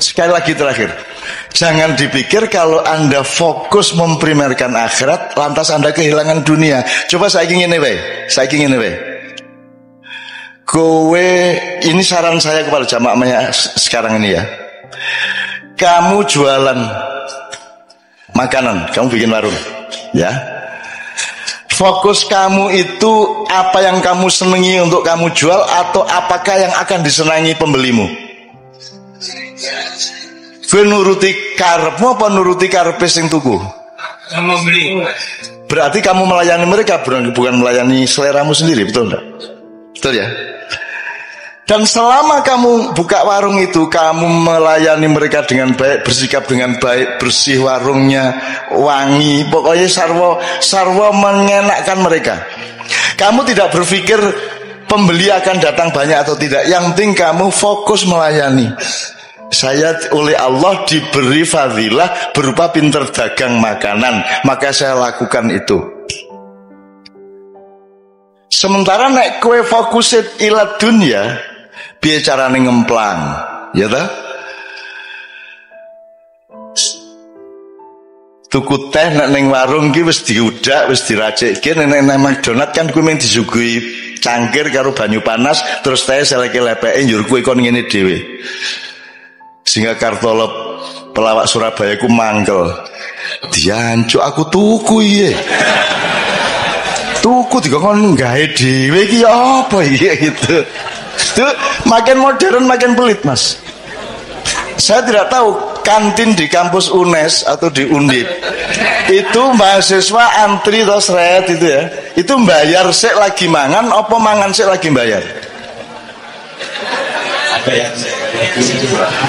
Sekali lagi terakhir, jangan dipikir kalau Anda fokus memprimerkan akhirat lantas Anda kehilangan dunia. Coba saya ingin ini, kowe, ini saran saya kepada jamaahnya sekarang ini ya. Kamu jualan makanan, kamu bikin warung, ya. Fokus kamu itu apa yang kamu senangi untuk kamu jual atau apakah yang akan disenangi pembelimu? Gue nuruti karepmu apa nuruti karepe sing tuku? Kamu beli. Berarti kamu melayani mereka, bukan melayani seleramu sendiri, betul enggak? Betul ya? Dan selama kamu buka warung itu, kamu melayani mereka dengan baik, bersikap dengan baik, bersih warungnya, wangi, pokoknya sarwa mengenakkan mereka. Kamu tidak berpikir pembeli akan datang banyak atau tidak. Yang penting kamu fokus melayani. Saya oleh Allah diberi fadilah berupa pinter dagang makanan, maka saya lakukan itu. Sementara nek kowe fokusin ila dunya, piye carane ngemplang, ya ta? Tuku teh nek ning warung ki wis diudak, wis diracikke, nek nang McDonald kan kuwi mung disuguhi cangkir karo banyu panas, terus teh seleke lepeke njur kuwi kon ngene dhewe. Sehingga Kartolo pelawak Surabaya ku mangkel. Diancuk aku tuku iye. Tuku dikon gawe dhewe iki apa iya gitu. Itu makin modern makin pelit, Mas. Saya tidak tahu kantin di kampus UNES atau di Undip itu mahasiswa antri terus red itu ya. Itu bayar sik lagi mangan apa mangan sik lagi bayar?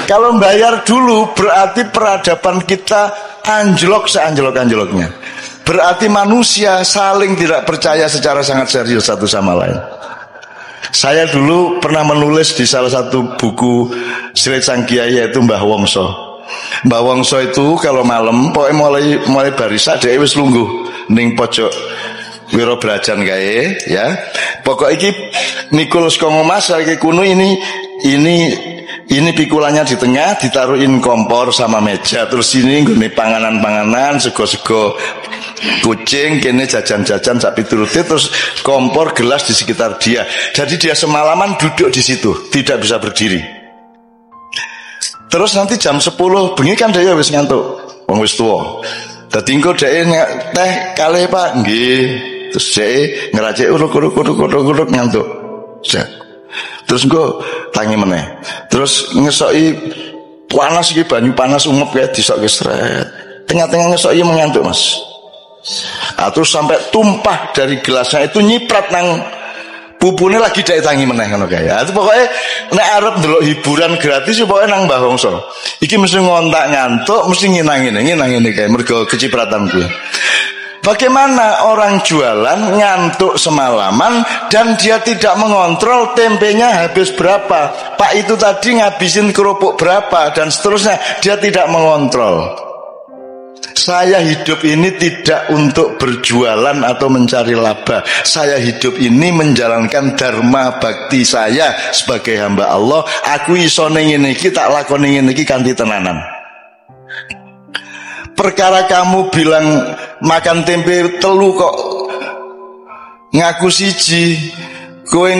Kalau bayar dulu berarti peradaban kita anjlok seanjlok-anjloknya. Berarti manusia saling tidak percaya secara sangat serius satu sama lain. Saya dulu pernah menulis di salah satu buku Silit Sang Kiai yaitu Mbah Wongso. Mbah Wongso itu kalau malam pokoknya mulai barisa dia wis lungguh ning pojok Wiro Brajan kae ya. Pokok iki mikul saka Mas iki kuno ini pikulannya di tengah, ditaruhin kompor sama meja. Terus ini nggone panganan-panganan, sego-sego kucing, kene jajan-jajan sak piturute, terus kompor gelas di sekitar dia. Jadi dia semalaman duduk di situ, tidak bisa berdiri. Terus nanti jam 10 bengi kan dia wis ngantuk, wong wis tuwa. Dadi engko dhek teh kalih Pak, nggih. Terus dhek ngeracik uruk-uruk ngantuk. Terus engko tangi meneh. Terus ngesoki panas iki banyu panas umep kayak disokke sret. Tengah-tengah ngesoki mengantuk, Mas. Terus sampai tumpah dari gelasnya itu nyiprat nang pupune lagi dhek tangi meneh ngono kae. Itu pokoke nek arep ndelok hiburan gratis pokoke nang Mbah Wongso. Iki mesti ngontak ngantuk, mesti nginang-ngene kae mergo kecipratan kuwi. Bagaimana orang jualan ngantuk semalaman dan dia tidak mengontrol tempenya habis berapa, Pak itu tadi ngabisin kerupuk berapa dan seterusnya, dia tidak mengontrol. Saya hidup ini tidak untuk berjualan atau mencari laba. Saya hidup ini menjalankan dharma bakti saya sebagai hamba Allah. Aku iso ning ngene iki tak lakoni ngene iki kanthi tenanan. Perkara kamu bilang makan tempe telu kok ngaku siji, kowe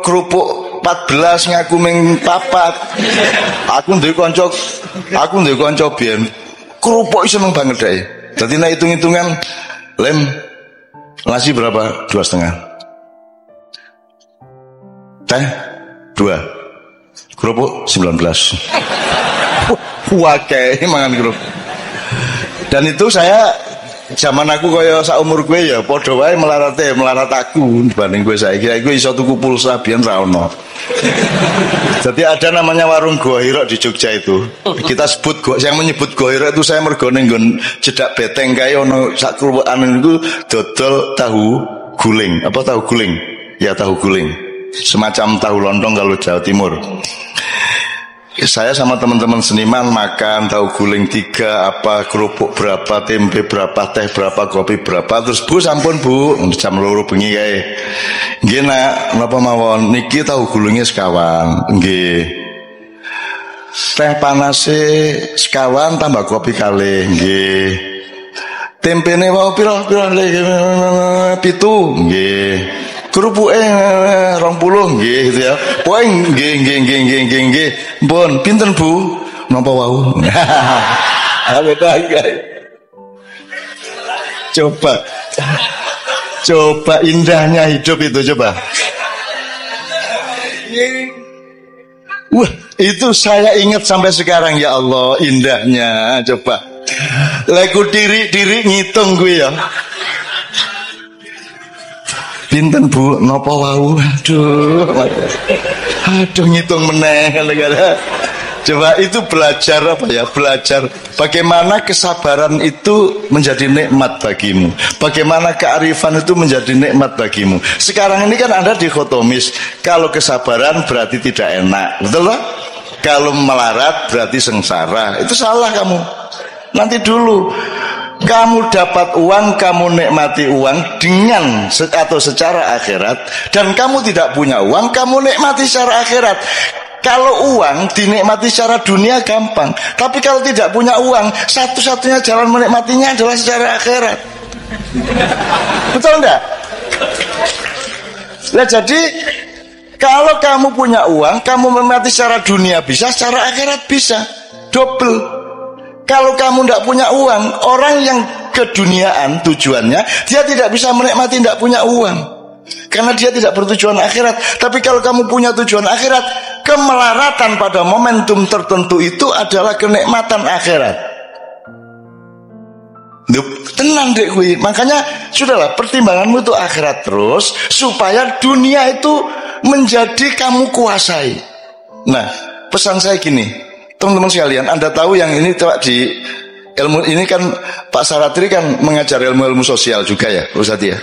kerupuk 14 ngaku ming 4. Aku duwe kanca biyen kerupuk seneng banget deh. Dadi nek hitung-hitungan lem nasi berapa? 2,5. Teh 2. Kerupuk 19. Wakai mangan kerupuk. Dan itu saya zaman aku kaya sak umur gue ya padha wae melarat aku dibanding gue saiki. Gue iso tuku pulsa biyen ra ono. Jadi ada namanya warung Gua Hiro di Jogja itu. Kita sebut yang menyebut Gua Hiro itu saya mergo ning nggon cedak beteng kae ono sak keruwekan itu dodol tahu guling. Apa tahu guling? Ya tahu guling. Semacam tahu lontong kalau Jawa Timur. Saya sama teman-teman seniman makan tahu guling 3, apa kerupuk berapa, tempe berapa, teh berapa, kopi berapa. Terus bu sampun bu, jam 2 bengi kae. Nggih nak, napa mawon niki tahu gulingnya sekawan. Nggih. Teh panase sekawan tambah kopi kalih. Nggih. Tempene wau pira-pira 7. Nggih. Kerupuke 20 nggih gitu ya. Poe nggih. Pun pinten Bu? Napa wau? Beda guys. Coba indahnya hidup itu coba. Wah, itu saya ingat sampai sekarang ya Allah, indahnya coba. Leku diri ngitung gue ya. Pinten Bu, napa wau? Aduh ngitung meneh gara-gara. Coba itu belajar apa ya? Belajar bagaimana kesabaran itu menjadi nikmat bagimu. Bagaimana kearifan itu menjadi nikmat bagimu. Sekarang ini kan ada dikotomis. Kalau kesabaran berarti tidak enak, betul lah? Kalau melarat berarti sengsara. Itu salah kamu. Nanti dulu. Kamu dapat uang, kamu nikmati uang dengan atau secara akhirat, dan kamu tidak punya uang, kamu nikmati secara akhirat. Kalau uang dinikmati secara dunia gampang, tapi kalau tidak punya uang, satu-satunya jalan menikmatinya adalah secara akhirat. Betul enggak? Nah jadi kalau kamu punya uang, kamu menikmati secara dunia bisa, secara akhirat bisa, double. Kalau kamu tidak punya uang, orang yang keduniaan tujuannya, dia tidak bisa menikmati tidak punya uang, karena dia tidak bertujuan akhirat. Tapi kalau kamu punya tujuan akhirat, kemelaratan pada momentum tertentu itu adalah kenikmatan akhirat. Tenang dek gue. Makanya sudahlah, pertimbanganmu itu akhirat terus, supaya dunia itu menjadi kamu kuasai. Nah, pesan saya gini, teman-teman sekalian, Anda tahu yang ini di ilmu ini kan Pak Saratri kan mengajar ilmu-ilmu sosial juga ya, Ustaz ya.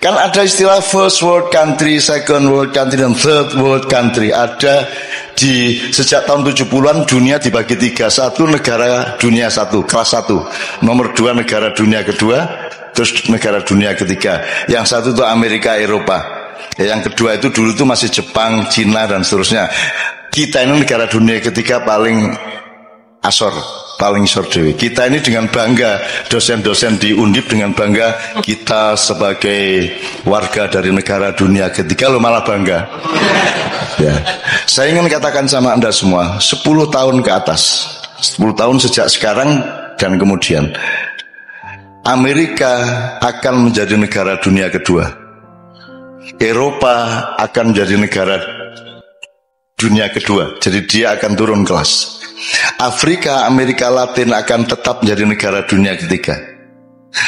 Kan ada istilah first world country, second world country, dan third world country. Ada di sejak tahun 70-an dunia dibagi 3. 1 negara dunia 1, kelas 1. Nomor 2 negara dunia kedua, terus negara dunia ketiga. Yang 1 itu Amerika, Eropa. Yang kedua itu dulu itu masih Jepang, Cina dan seterusnya. Kita ini negara dunia ketiga paling asor, paling isor dewi. Kita ini dengan bangga, dosen-dosen di Undip dengan bangga, kita sebagai warga dari negara dunia ketiga lo malah bangga. Ya. Saya ingin katakan sama Anda semua, 10 tahun ke atas, 10 tahun sejak sekarang dan kemudian, Amerika akan menjadi negara dunia kedua. Eropa akan menjadi negara dunia kedua, jadi dia akan turun kelas. Afrika, Amerika Latin akan tetap menjadi negara dunia ketiga.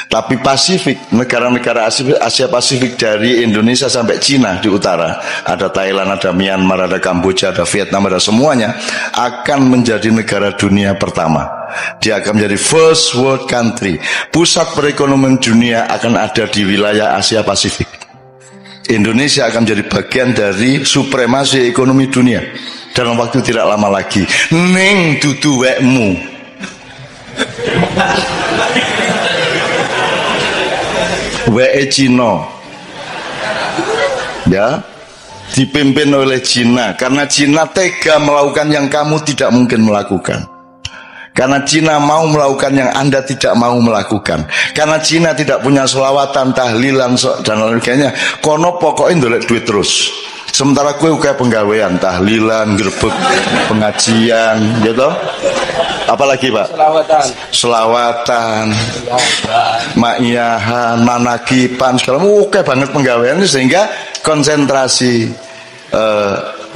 Tapi Pasifik, negara-negara Asia Pasifik dari Indonesia sampai Cina di utara, ada Thailand, ada Myanmar, ada Kamboja, ada Vietnam, ada semuanya, akan menjadi negara dunia pertama. Dia akan menjadi first world country. Pusat perekonomian dunia akan ada di wilayah Asia Pasifik. Indonesia akan menjadi bagian dari supremasi ekonomi dunia dalam waktu tidak lama lagi. Ning dudu wekmu. Weke Cina. Ya, dipimpin oleh Cina, karena Cina tega melakukan yang kamu tidak mungkin melakukan. Karena Cina mau melakukan yang Anda tidak mau melakukan. Karena Cina tidak punya selawatan, tahlilan, dan lain sebagainya. Kono pokoknya ndolek duit terus. Sementara gue kayak penggawean, tahlilan, gerbek, pengajian, gitu. Apalagi Pak? Selawatan, ma'iyahan, manakipan, segala oke banget penggawean, sehingga konsentrasi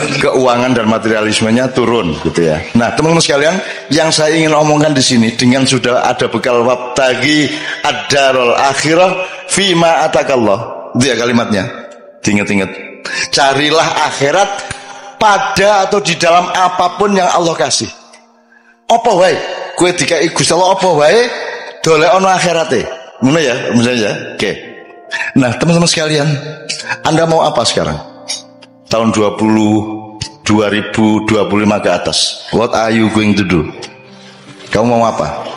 keuangan dan materialismenya turun gitu ya. Nah, teman-teman sekalian, yang saya ingin omongkan di sini dengan sudah ada bekal wabtagi ad-darul akhirah fima atakallah. Itu ya kalimatnya. Ingat-ingat. Carilah akhirat pada atau di dalam apapun yang Allah kasih. Apa wae? Kowe dikai Gusti Allah apa wae? Dolek ono akhirate. Ngono ya, misalnya ya. Oke. Nah, teman-teman sekalian, Anda mau apa sekarang? Tahun 20 2025 ke atas. What are you going to do? Kamu mau apa?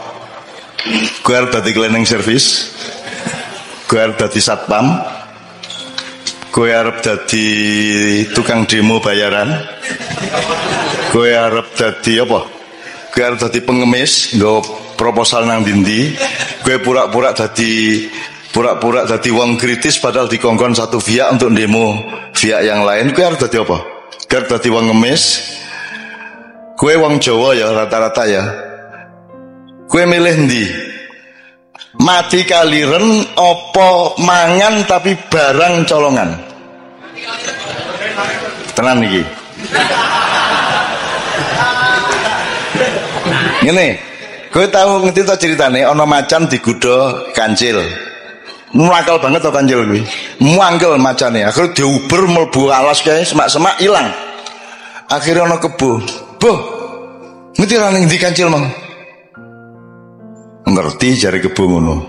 Gue harus dadi cleaning service, gue harus dadi satpam, gue harus dadi tukang demo bayaran, gue harus dadi apa? Gue harus dadi pengemis, gue proposal nang dindi, gue pura-pura dadi wong kritis padahal dikongkon satu pihak untuk demo pihak yang lain. Gue harus dadi apa? Gue harus dadi wong ngemis. Gue wong Jawa ya rata-rata ya. Gue milih ndi? Mati kaliren opo mangan tapi barang colongan. Tenan iki. Ngene, kowe tahu ngerti to ceritane ana macan digodha kancil. Muangkel banget to kancil kuwi. Muangkel macane. Akhire diuber mlebu alas kae semak-semak ilang. Akhire ana kebo. Boh. Ngerti ra ning ndi kancil mang? Ngerti jare kebo ngono.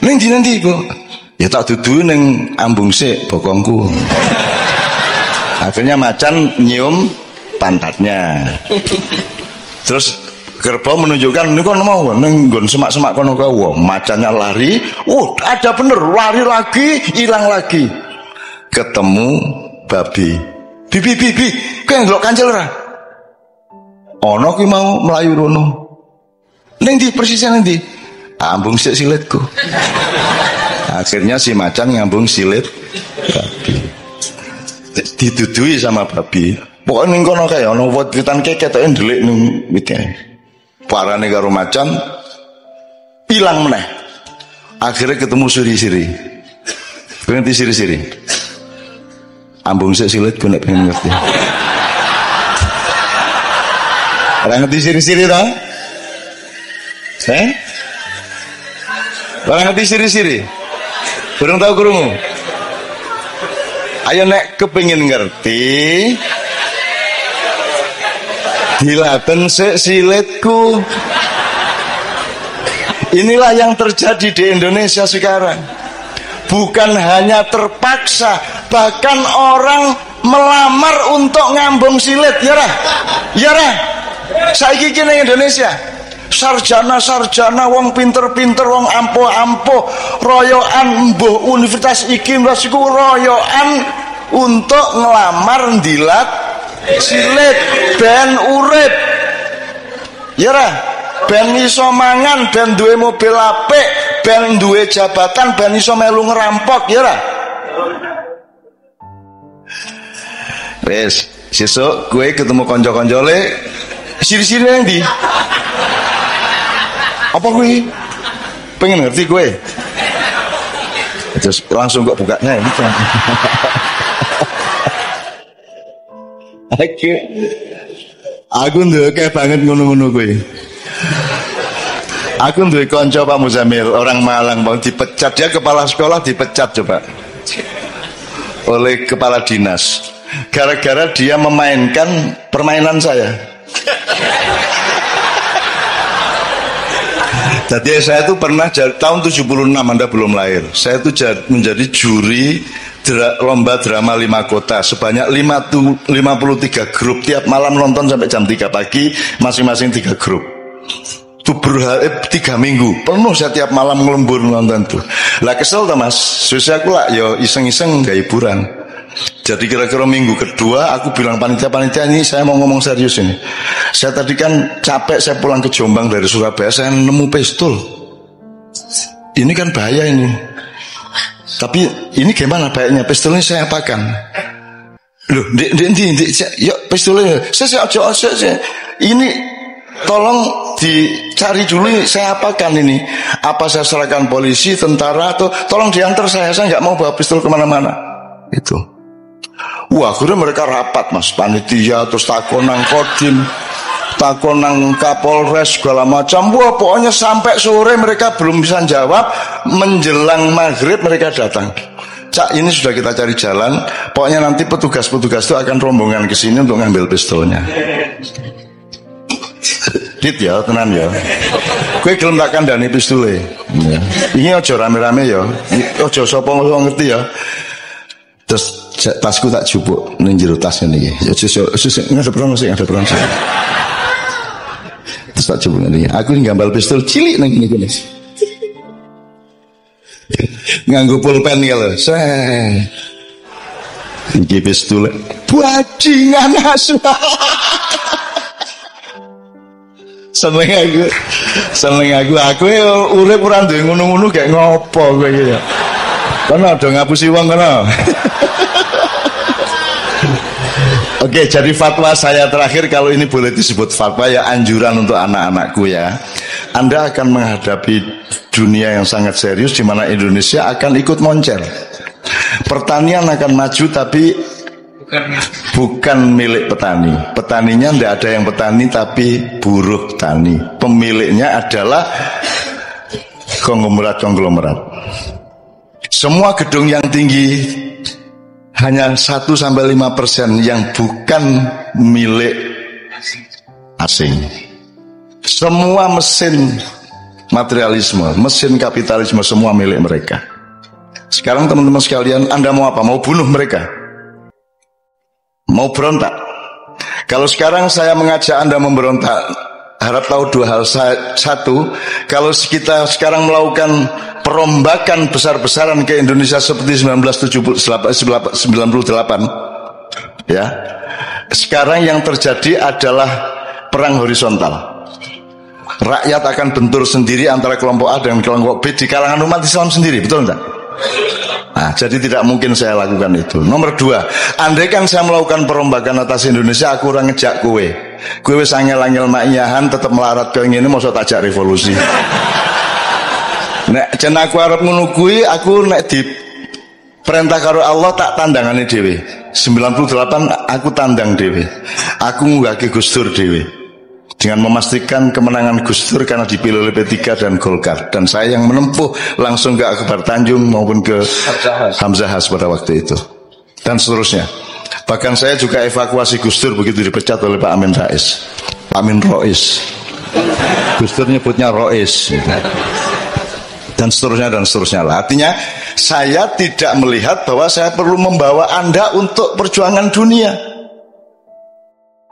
Ning ndi nanti kok? Ya tak dudu ning ambung sik bokongku. Akhirnya macan nyium pantatnya. Terus kerbau menunjukkan ini kan mau nenggon semak-semak kono kau. Macannya lari. Ada bener lari lagi, hilang lagi. Ketemu babi. Bibi, kau yang ngelok kancil ra? Ono ki mau melayu rono. Neng di persisnya nanti ambung sik silitku. Akhirnya si macan ngambung silit babi. Didudui sama babi. Pokoknya ning kono kae ana wit-witan ketoke ndelik ning wite. Parane karo macan ilang meneh. Akhirnya ketemu siri-siri. Pengen siri-siri. Ambung sik silitku nek pengen ngerti. Ora ngerti siri-siri ta? Ora ngerti siri-siri. Kurang tahu krungu. Ayo nek kepengin ngerti dilaten sik silitku. Inilah yang terjadi di Indonesia sekarang. Bukan hanya terpaksa, bahkan orang melamar untuk ngambung silit. Ya ra? Saiki iki ning Indonesia sarjana wong pinter-pinter wong ampuh-ampuh royokan mbuh universitas iki universitas iku royokan untuk ngelamar ndilat silit ben urip ya ra ben iso mangan ben duwe mobil apik ben duwe jabatan ben iso melu ngerampok ya ra wis sesuk kowe ketemu kanca-kancane siri-siri nang ndi apa gue pengen ngerti gue terus langsung kok bukanya ini kan aku ndek banget ngono-ngono gue aku ndek kanca Pak Muzamil orang Malang bang dipecat dia kepala sekolah dipecat coba oleh kepala dinas gara-gara dia memainkan permainan saya. Jadi saya itu pernah tahun 76 Anda belum lahir. Saya itu menjadi juri lomba drama 5 kota sebanyak 53 grup tiap malam nonton sampai jam 3 pagi masing-masing 3 grup. Itu 3 minggu penuh saya tiap malam ngelembur nonton tuh. Lah kesel tuh Mas. Susah aku lah yo iseng-iseng gak hiburan. Jadi kira-kira minggu kedua aku bilang panitia ini saya mau ngomong serius ini. Saya tadi kan capek saya pulang ke Jombang dari Surabaya saya nemu pistol. Ini kan bahaya ini. Tapi ini gimana baiknya pistolnya saya apakan? Loh, yuk pistolnya saya ini tolong dicari dulu saya apakan ini. Apa saya serahkan polisi, tentara atau tolong diantar saya nggak mau bawa pistol kemana-mana. Itu. Wah, akhirnya mereka rapat Mas, panitia terus takonang kodim, takonang kapolres segala macam. Wah, pokoknya sampai sore mereka belum bisa jawab. Menjelang maghrib mereka datang. Cak, ini sudah kita cari jalan. Pokoknya nanti petugas-petugas itu akan rombongan ke sini untuk ngambil pistolnya. Dit ya, tenan ya. Kowe gelem tak kandhani pistole. Ini ojo rame-rame ya. Ojo sapa ngerti ya. Terus tasku tak jupuk ning jero tas ngene iki. Ya ngadep rono sik. Terus tak jupuk ngene iki. Aku ngambal pistol cilik nang ngene. Nganggo pulpen iki lho. Iki pistol bajingan asu. Seneng aku urip ora duwe ngono-ngono gak ngopo kowe iki ya. Kono do ngapusi wong kono. Oke, jadi fatwa saya terakhir, kalau ini boleh disebut fatwa ya, anjuran untuk anak-anakku ya. Anda akan menghadapi dunia yang sangat serius di mana Indonesia akan ikut moncer. Pertanian akan maju tapi bukan milik petani. Petaninya tidak ada yang petani tapi buruh tani. Pemiliknya adalah konglomerat. Semua gedung yang tinggi hanya 1-5% yang bukan milik asing. Semua mesin materialisme, mesin kapitalisme semua milik mereka. Sekarang teman-teman sekalian, Anda mau apa? Mau bunuh mereka? Mau berontak? Kalau sekarang saya mengajak Anda memberontak, harap tahu dua hal. Satu, kalau kita sekarang melakukan perombakan besar-besaran ke Indonesia seperti 1998, ya, sekarang yang terjadi adalah perang horizontal. Rakyat akan bentur sendiri antara kelompok A dan kelompok B di kalangan umat Islam sendiri, betul enggak? Nah, jadi tidak mungkin saya lakukan itu. Nomor dua, andaikan saya melakukan perombakan atas Indonesia, aku orang ngejak kue wis angel-angel makiyahan tetap melarat ke ngene, mosok tajak revolusi. Nek jen aku arep ngono kuwi, aku nek di perintah karo Allah tak tandangane dhewe. 98 aku tandang dhewe. Aku ngunggahke Gus Dur dhewe. Dengan memastikan kemenangan Gus Dur karena dipilih oleh P3 dan Golkar, dan saya yang menempuh langsung ke Akbar Tanjung maupun ke Hamzah Has pada waktu itu, dan seterusnya. Bahkan saya juga evakuasi Gus Dur begitu dipecat oleh Pak Amin Rais, Pak Amin Rois. Gus Dur nyebutnya Rois, dan seterusnya lah. Artinya saya tidak melihat bahwa saya perlu membawa Anda untuk perjuangan dunia.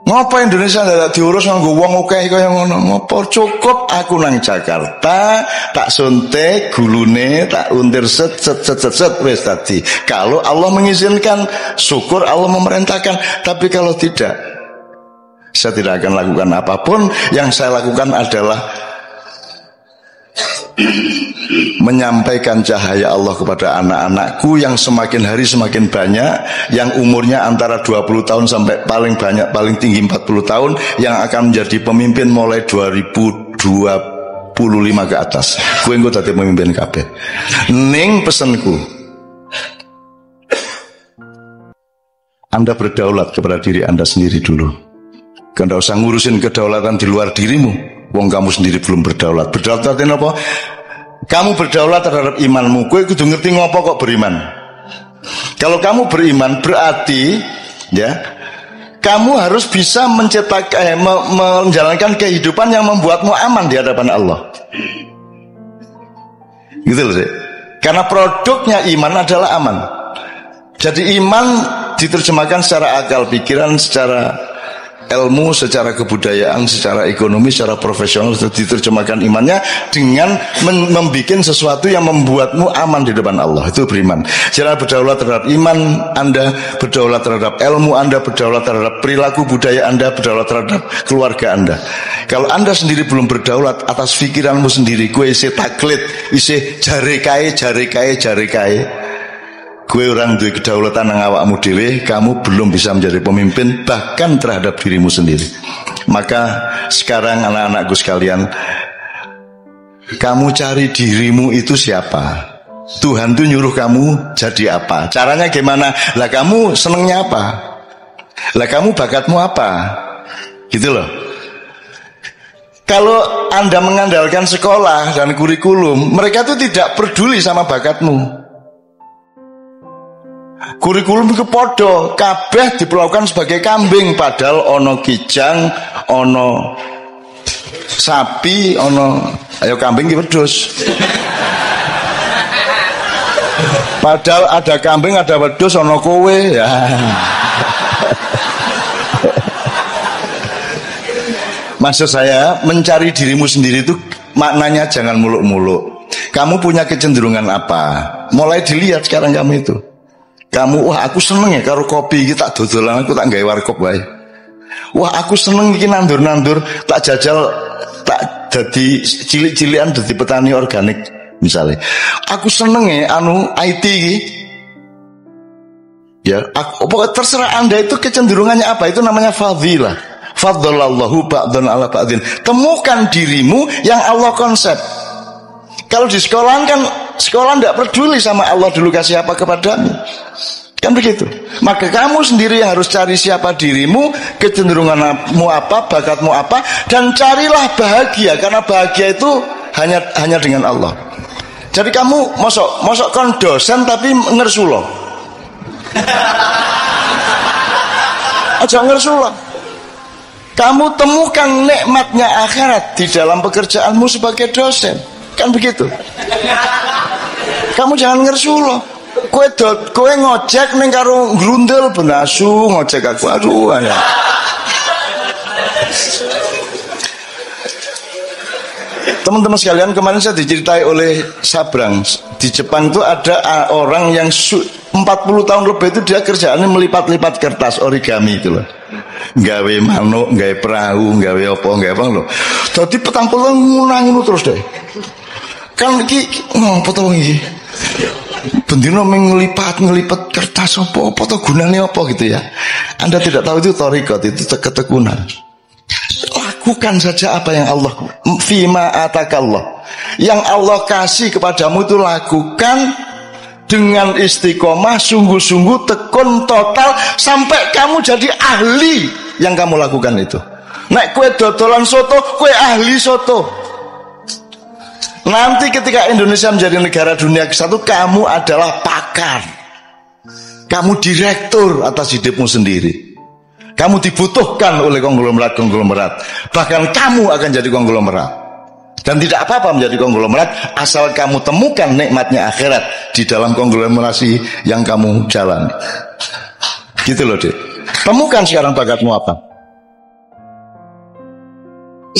Ngapa Indonesia tidak diurus nganggo wong akeh kaya ngono? Ngapa cukup aku nang Jakarta, tak suntik gulune, tak untir set wis tadi. Kalau Allah mengizinkan, syukur Allah memerintahkan. Tapi kalau tidak, saya tidak akan lakukan apapun. Yang saya lakukan adalah menyampaikan cahaya Allah kepada anak-anakku yang semakin hari semakin banyak, yang umurnya antara 20 tahun sampai paling banyak, paling tinggi 40 tahun, yang akan menjadi pemimpin mulai 2025 ke atas. Gue engko dadi pemimpin kabeh. Ning pesenku, Anda berdaulat kepada diri Anda sendiri dulu. Anda usah ngurusin kedaulatan di luar dirimu. Wong kamu sendiri belum berdaulat. Berdaulat artinya apa? Kamu berdaulat terhadap imanmu. Kowe kudu ngerti ngopo kok beriman. Kalau kamu beriman berarti ya, kamu harus bisa menjalankan kehidupan yang membuatmu aman di hadapan Allah. Gitu loh sih. Karena produknya iman adalah aman. Jadi iman diterjemahkan secara akal pikiran, secara ilmu, secara kebudayaan, secara ekonomi, secara profesional. Diterjemahkan imannya dengan membuat sesuatu yang membuatmu aman di depan Allah. Itu beriman. Cara berdaulat terhadap iman Anda, berdaulat terhadap ilmu Anda, berdaulat terhadap perilaku budaya Anda, berdaulat terhadap keluarga Anda. Kalau Anda sendiri belum berdaulat atas pikiranmu sendiri, gue isi taklid, isi jare kae, gue orang duwe kedaulatan nang awakmu dhewe, kamu belum bisa menjadi pemimpin bahkan terhadap dirimu sendiri. Maka sekarang anak-anakku sekalian, kamu cari dirimu itu siapa? Tuhan tuh nyuruh kamu jadi apa? Caranya gimana? Lah kamu senengnya apa? Lah kamu bakatmu apa? Gitu loh. Kalau Anda mengandalkan sekolah dan kurikulum, mereka tuh tidak peduli sama bakatmu. Kurikulum itu podo, kabeh diperlakukan sebagai kambing, padahal ono kijang, ono sapi, ono ayo kambing ki wedhus. Padahal ada kambing, ada wedhus, ono kowe ya. Maksud saya, mencari dirimu sendiri itu maknanya jangan muluk-muluk. Kamu punya kecenderungan apa? Mulai dilihat sekarang kamu itu. Kamu, wah aku seneng ya karo kopi iki tak dodolan, aku tak gawe warkop wae. Wah aku seneng iki nandur-nandur, tak jajal, tak jadi cilik-cilikan dadi petani organik misalnya. Aku seneng ya IT iki. Ya, pokoknya terserah Anda itu kecenderungannya apa, itu namanya fadilah. Faddalallahu ba'dun ala ba'din. Temukan dirimu yang Allah konsep. Kalau di sekolah kan, sekolah tidak peduli sama Allah dulu kasih apa kepadamu. Kan begitu. Maka kamu sendiri yang harus cari siapa dirimu, kecenderunganmu apa, bakatmu apa, dan carilah bahagia. Karena bahagia itu hanya dengan Allah. Jadi kamu mosok kon dosen tapi ngersulo. Aja ngersulo. Kamu temukan nikmatnya akhirat di dalam pekerjaanmu sebagai dosen. Kan begitu. Kamu jangan ngersulo. Kowe ngojek ning karo grundel benasu ngojek aku. Aduh ya. Teman-teman sekalian, kemarin saya diceritai oleh Sabrang. Di Jepang itu ada orang yang 40 tahun lebih itu dia kerjaannya melipat-lipat kertas origami itu loh. Gawe manuk, gawe perahu, gawe apa lho. Dadi petang ngono terus deh. Kan iki ngopo to iki? Bendino nglipat kertas apa to gunane apa gitu ya. Anda tidak tahu itu thariqat, itu ketekunan. Lakukan saja apa yang Allah fima atakallah. Yang Allah kasih kepadamu itu lakukan dengan istiqomah, sungguh-sungguh, tekun total sampai kamu jadi ahli yang kamu lakukan itu. Nek kue dodolan soto, kue ahli soto. Nanti ketika Indonesia menjadi negara dunia ke-1, kamu adalah pakar. Kamu direktur atas hidupmu sendiri. Kamu dibutuhkan oleh konglomerat. Bahkan kamu akan jadi konglomerat. Dan tidak apa-apa menjadi konglomerat asal kamu temukan nikmatnya akhirat di dalam konglomerasi yang kamu jalani. Gitu loh, Dek. Temukan sekarang bakatmu apa.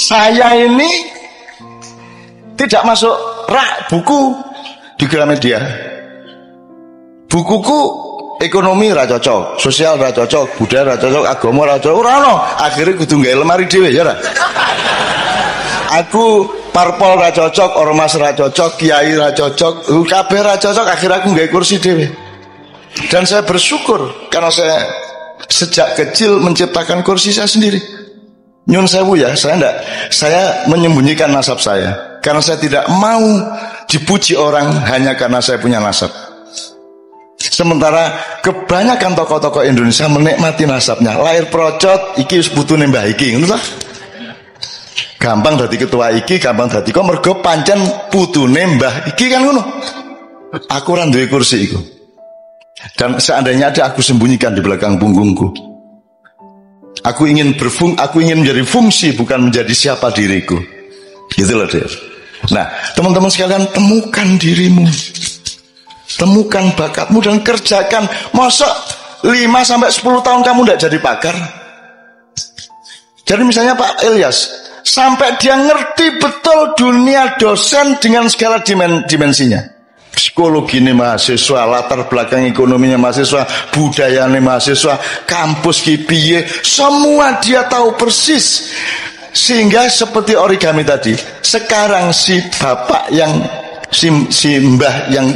Saya ini tidak masuk rak buku di Gramedia. Bukuku ekonomi ra cocok, sosial ra cocok, budaya ra cocok, agama ra cocok. Ora ono, akhire kudu gawe lemari dhewe ya ora. Aku parpol ra cocok, ormas ra cocok, kiai ra cocok, kabeh ra cocok, akhirnya aku gawe kursi dhewe. Dan saya bersyukur karena saya sejak kecil menciptakan kursi saya sendiri. Nyun sewu ya, saya menyembunyikan nasab saya. Karena saya tidak mau dipuji orang hanya karena saya punya nasab. Sementara kebanyakan tokoh-tokoh Indonesia menikmati nasabnya. Lahir procot, iki putune mbah iki, ngono ta? Gampang dadi ketua iki, gampang dadi kok mergo pancen putune mbah iki kan ngono. Aku ora duwe kursi iku. Dan seandainya ada, aku sembunyikan di belakang punggungku. Aku ingin menjadi fungsi, bukan menjadi siapa diriku. Gitu loh, Dek. Nah, teman-teman sekalian, temukan dirimu. Temukan bakatmu dan kerjakan. Masa 5-10 tahun kamu tidak jadi pakar? Jadi misalnya Pak Ilyas, sampai dia ngerti betul dunia dosen dengan segala dimensinya. Psikologi ini mahasiswa, latar belakang ekonominya mahasiswa, budayanya mahasiswa, kampus kipiye, semua dia tahu persis. Sehingga seperti origami tadi, sekarang si bapak yang si mbah yang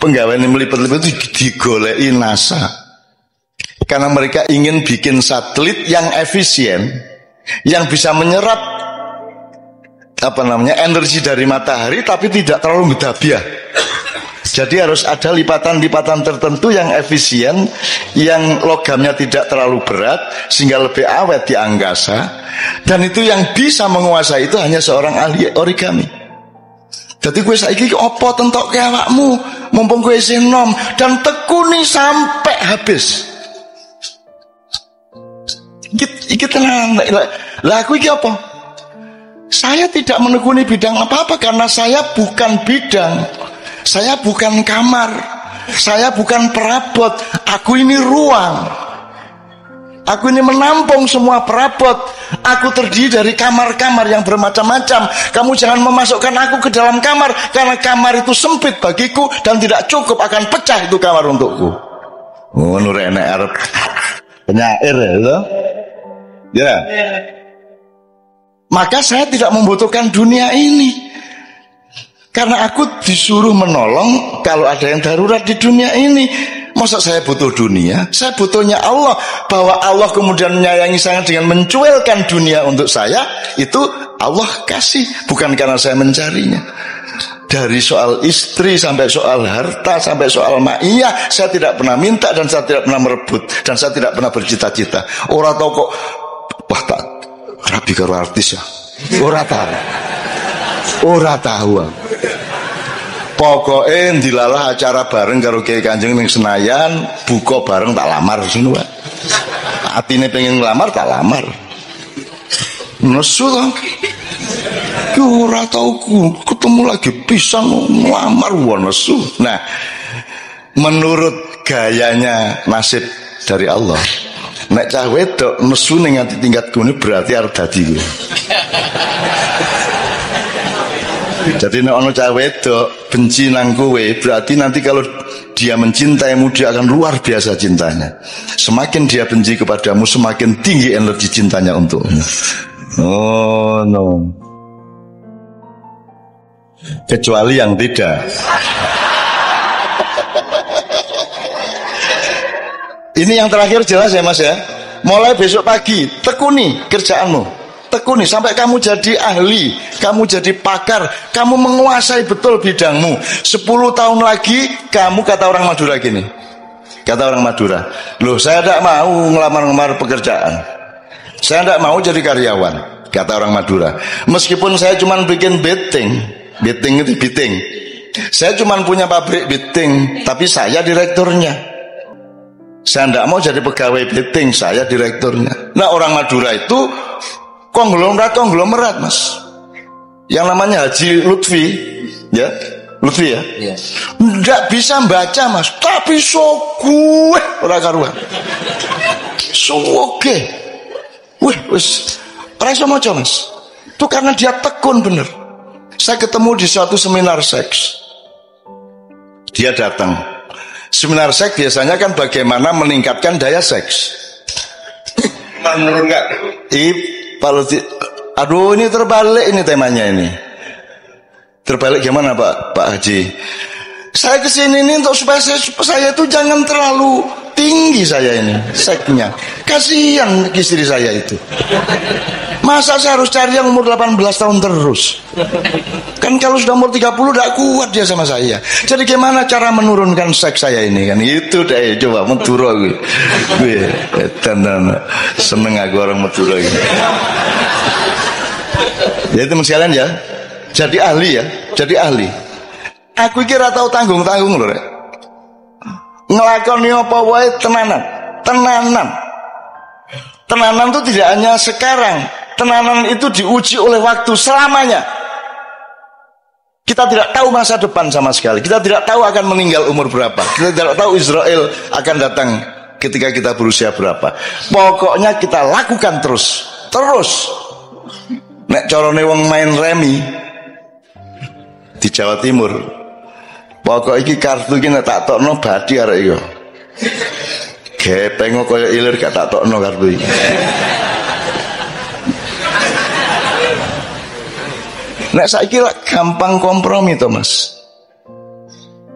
penggaweane melipat-lipat itu digoleki NASA. Karena mereka ingin bikin satelit yang efisien, yang bisa menyerap energi dari matahari tapi tidak terlalu gedabiah. Jadi harus ada lipatan-lipatan tertentu yang efisien, yang logamnya tidak terlalu berat sehingga lebih awet di angkasa. Dan itu yang bisa menguasai itu hanya seorang ahli origami. Jadi gue saiki opo tentok ke awakmu, mumpung gue isih nom, dan tekuni sampai habis. Iki tenang. Lah aku iki apa? Saya tidak menekuni bidang apa-apa karena saya bukan bidang. Saya bukan kamar. Saya bukan perabot, aku ini ruang. Aku ini menampung semua perabot. Aku terdiri dari kamar-kamar yang bermacam-macam. Kamu jangan memasukkan aku ke dalam kamar, karena kamar itu sempit bagiku dan tidak cukup, akan pecah itu kamar untukku. Oh, nurene arep penyair ya. Ya. Maka saya tidak membutuhkan dunia ini, karena aku disuruh menolong kalau ada yang darurat di dunia ini. Masa saya butuh dunia? Saya butuhnya Allah. Bahwa Allah kemudian menyayangi saya dengan mencuelkan dunia untuk saya, itu Allah kasih, bukan karena saya mencarinya. Dari soal istri sampai soal harta sampai soal ma'iyah, saya tidak pernah minta dan saya tidak pernah merebut dan saya tidak pernah bercita-cita. Ora tau kok, wah tak rabi karo artis ya. Ora tahu. Pokoknya dilalah acara bareng karo Kiai Kanjeng ning Senayan, buka bareng tak lamar sini wae. Atine pengen ngelamar tak lamar. Nesu to. Yo ora tau ketemu lagi pisang ngelamar nesu. Nah, menurut gayanya nasib dari Allah, nek cah wedok nesu ning ati tingkat gune berarti arep dadi kuwi. Jadi nek ana cah wedok benci nang kowe, berarti nanti kalau dia mencintaimu, dia akan luar biasa cintanya. Semakin dia benci kepadamu, semakin tinggi energi cintanya untukmu. Oh no. Kecuali yang tidak. Ini yang terakhir jelas ya Mas ya. Mulai besok pagi tekuni kerjaanmu. Tekuni sampai kamu jadi ahli, kamu jadi pakar, kamu menguasai betul bidangmu. 10 tahun lagi kamu, kata orang Madura gini, kata orang Madura, loh saya tidak mau ngelamar-ngelamar pekerjaan, saya tidak mau jadi karyawan, kata orang Madura. Meskipun saya cuma bikin beting itu beting, saya cuma punya pabrik beting, tapi saya direkturnya. Saya tidak mau jadi pegawai beting, saya direkturnya. Nah orang Madura itu konglomerat Mas, yang namanya Haji Lutfi ya, Lutfi ya, nggak bisa baca Mas, tapi gue ora karuan, oke, wis ora iso maca Mas, itu karena dia tekun bener. Saya ketemu di suatu seminar seks, dia datang. Seminar seks biasanya kan bagaimana meningkatkan daya seks, menurunkan. Aduh ini terbalik ini temanya ini. Terbalik gimana Pak Haji? Saya kesini ini untuk supaya saya itu jangan terlalu tinggi saya ini seknya. Kasihan istri saya itu. Masa saya harus cari yang umur 18 tahun terus? Kan kalau sudah umur 30 tidak kuat dia sama saya. Jadi gimana cara menurunkan seks saya ini kan? Itu deh, coba Madura gue. Seneng aku orang Madura gitu. Ya teman sekalian ya. Jadi ahli ya, jadi ahli. Aku kira tahu tanggung-tanggung loh. Ngelakoni apa wae tenanan. Tenanan itu tidak hanya sekarang. Tenanan itu diuji oleh waktu selamanya. Kita tidak tahu masa depan sama sekali. Kita tidak tahu akan meninggal umur berapa. Kita tidak tahu Israel akan datang ketika kita berusia berapa. Pokoknya kita lakukan terus. Nek corone wong main remi di Jawa Timur, pokok iki kartu iki nek tak tokno badi arek iki. Gepeng kaya ilir gak tak tokno kartu iki. Nek saiki gampang kompromi to Mas.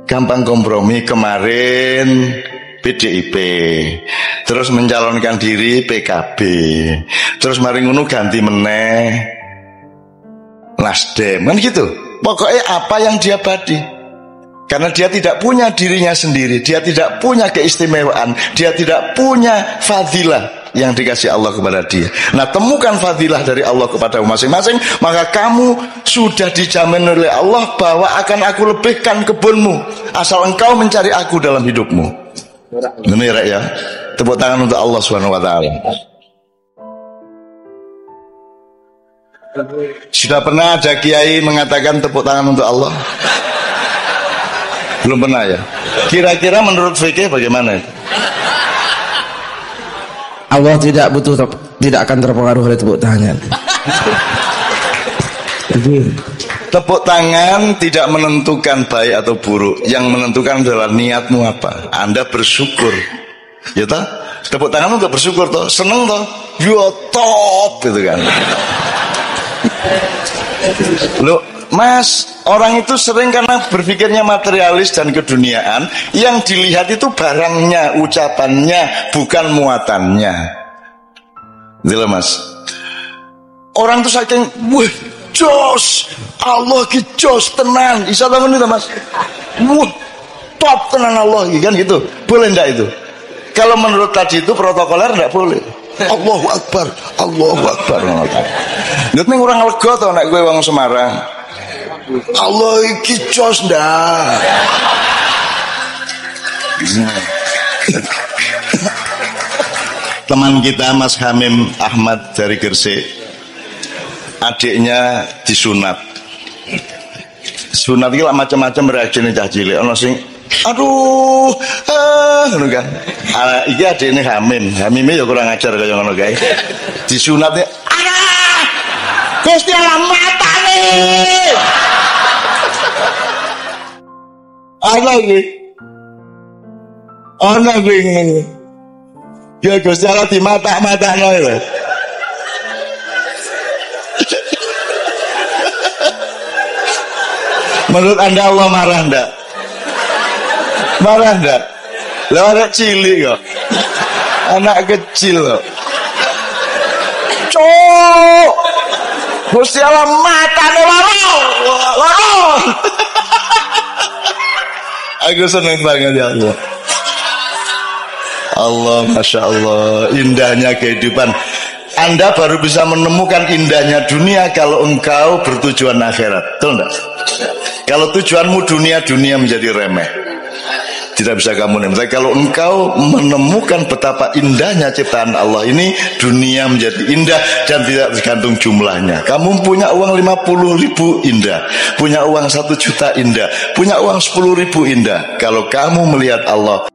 Gampang kompromi. Kemarin PDIP, terus mencalonkan diri PKB, terus mari ngono ganti meneh Nasdem, kan gitu. Pokoknya apa yang dia badi, karena dia tidak punya dirinya sendiri, dia tidak punya keistimewaan, dia tidak punya fadilah yang dikasih Allah kepada dia. Nah, temukan fadilah dari Allah kepada masing-masing, maka kamu sudah dijamin oleh Allah bahwa akan aku lebihkan kebunmu asal engkau mencari aku dalam hidupmu. Ini ya, tepuk tangan untuk Allah Subhanahu wa taala. Sudah pernah ada kiai mengatakan tepuk tangan untuk Allah? Belum pernah ya. Kira-kira menurut fikih bagaimana? Allah tidak akan terpengaruh oleh tepuk tangan. Jadi tepuk tangan tidak menentukan baik atau buruk. Yang menentukan adalah niatmu apa. Anda bersyukur, ya toh? Tepuk tangan untuk bersyukur toh, seneng toh, yo top gitu kan. Loh, Mas, orang itu sering karena berpikirnya materialis dan keduniaan, yang dilihat itu barangnya, ucapannya, bukan muatannya. Gitu loh, Mas. Orang itu saking, wah, jos, Allah ki jos tenan, bisa bangun itu, Mas. Wah, top tenan Allah, kan gitu. Boleh enggak itu? Kalau menurut tadi itu protokoler enggak boleh. Allahu Akbar, Allahu Akbar. Ngerti orang lega tau nek kowe wong Semarang. Allah iki jos ndak. Teman kita Mas Hamim Ahmad dari Gresik, adiknya disunat. Sunat iki lak macam-macam reaksine cah cilik. Ana sing aduh, ngono kan. Iki adikne Hamim. Hamime ya kurang ajar kaya ngono kae. Disunatne, "Ah! Gusti Allah matane." Ana iki. Ana iki. Ya Gusti Allah di mata-matane lho. Menurut Anda Allah marah enggak? Marah enggak? Lah anak cilik kok. Anak kecil kok. Cuk. Gusti Allah matane loro. Aku seneng banget ya Allah. Allah, Masya Allah, indahnya kehidupan. Anda baru bisa menemukan indahnya dunia kalau engkau bertujuan akhirat. Betul enggak? Kalau tujuanmu dunia menjadi remeh, tidak bisa kamu nemui. Kalau engkau menemukan betapa indahnya ciptaan Allah ini, dunia menjadi indah dan tidak tergantung jumlahnya. Kamu punya uang 50.000 indah, punya uang 1 juta indah, punya uang 10.000 indah. Kalau kamu melihat Allah